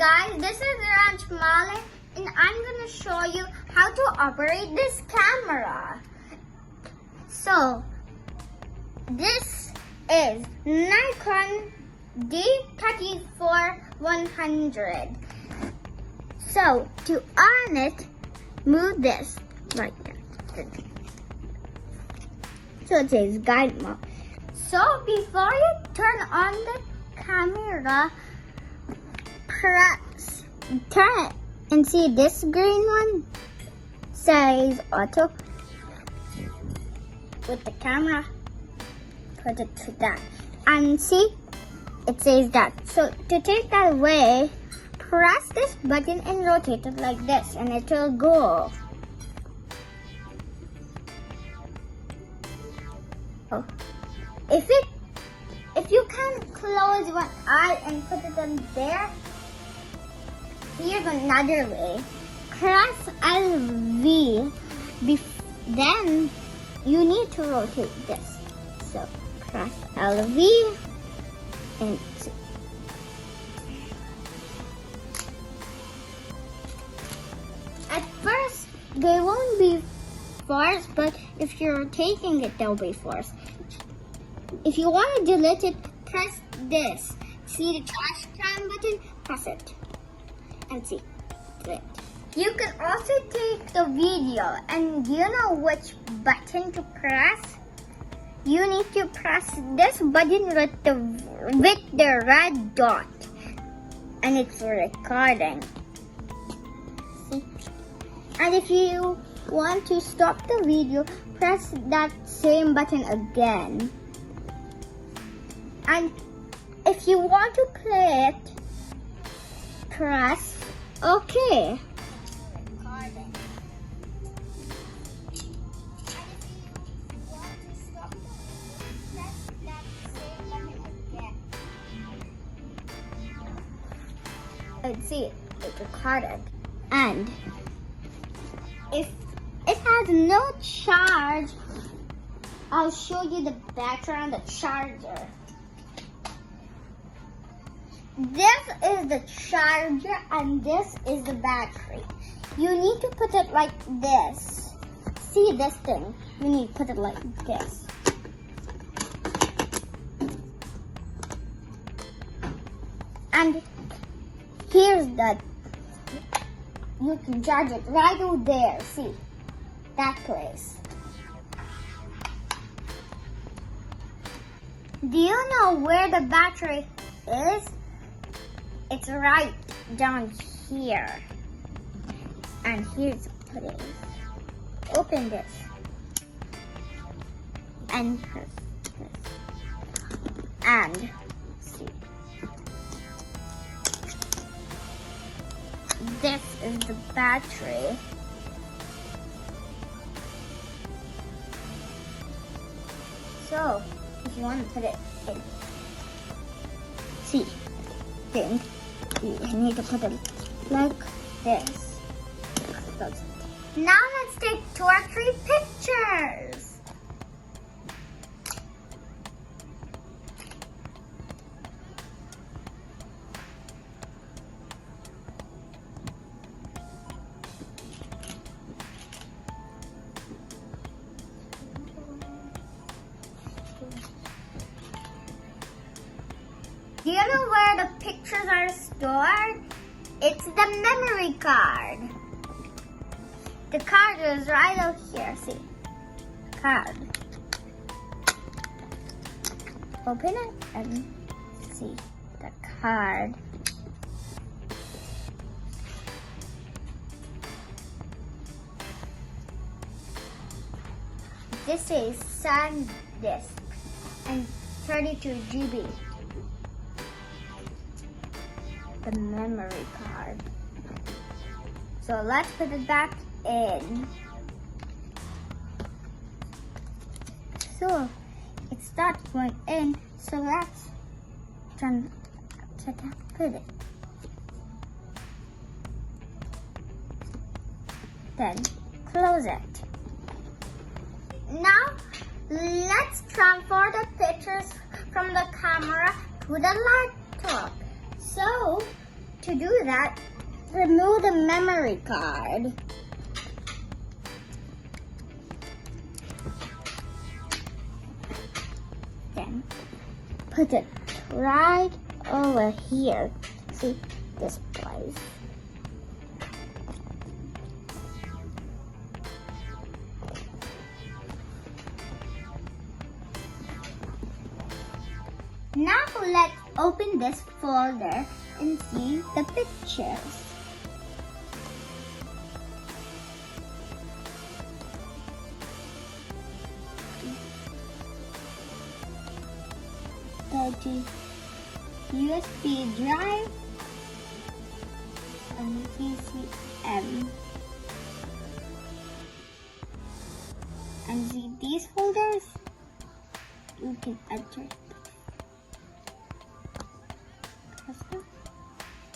guys, this is Ranch Male and I'm going to show you how to operate this camera. So, this is Nikon D3400. So, to on it, move this like that. So it says guide mode. So before you turn on the camera, turn it and see this green one says auto. With the camera, put it to that. And see, it says that. So to take that away, press this button and rotate it like this and it will go. Oh. If you can close one eye and put it on there, here's another way. Press LV, then you need to rotate this. So press LV and at first they won't be forced, but if you're taking it, they'll be forced. If you want to delete it, press this. See the trash can button? Press it. And see. Delete. You can also take the video, and do you know which button to press? You need to press this button with the red dot. And it's recording. See? And if you want to stop the video, press that same button again. And if you want to play it, press OK. And see, it's recorded. And if it has no charge, I'll show you the battery and the charger. This is the charger and this is the battery. You need to put it like this. See this thing? You need to put it like this. And here's the, you can charge it right over there. See, that place. Do you know where the battery is? It's right down here. And here's the place. Open this. And press this. And see. This is the battery. So, if you want to put it in, see, then you need to put it like this. Now let's take 2 or 3 pictures. Do you know where the pictures are stored? It's the memory card. The card is right out here, see? Card. Open it and see the card. This is SanDisk and 32 GB. The memory card. So let's put it back in. So it starts going in. So let's put it. Then close it. Now let's transfer the pictures from the camera to the laptop. So To do that, remove the memory card. Then put it right over here. See this place. Now let's open this folder and see the pictures. The USB drive and CCM. And see these folders? You can enter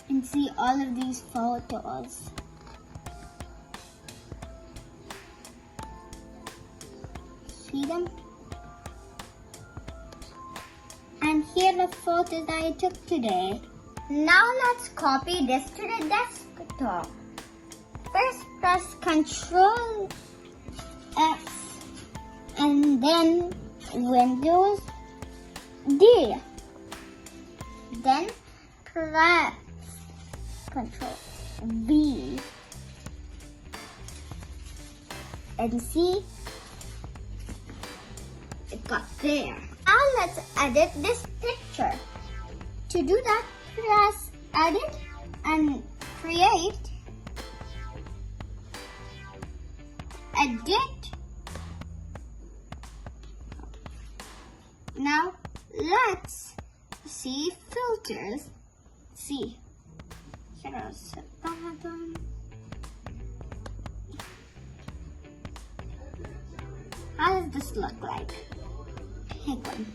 and see all of these photos. See them? And here are the photos I took today. Now let's copy this to the desktop. First press Ctrl X and then Windows D. Then press Ctrl V and see it got there. Now let's edit this picture. To do that, press Edit and Create. Edit. Now let's see filters. See. Here's the bottom. How does this look like? Pick one.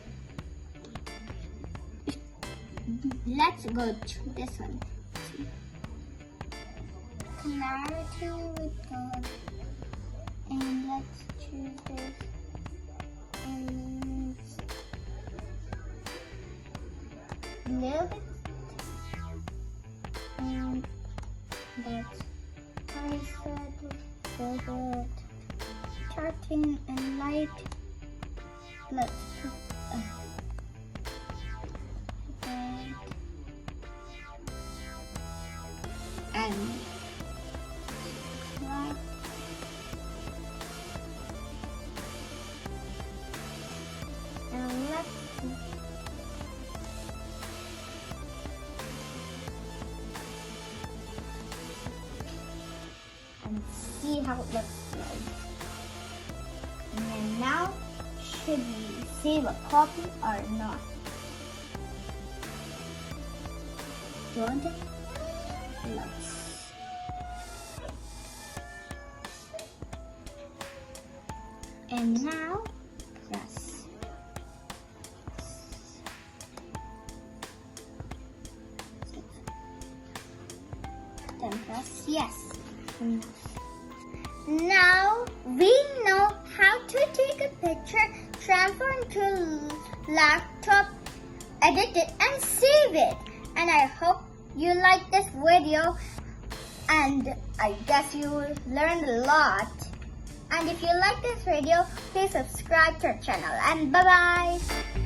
Let's go to this one. See? Clarity with God. And let's choose this. And little bit. And that's I said so that starting and light. Let's put and right. And let's see how it looks like. And then now, should we save a copy or not? Don't it? Let's. And now, press. Then press yes. Now we know how to take a picture, transfer it to laptop, edit it and save it. And I hope you like this video and I guess you learned a lot. And if you like this video, please subscribe to our channel and bye bye.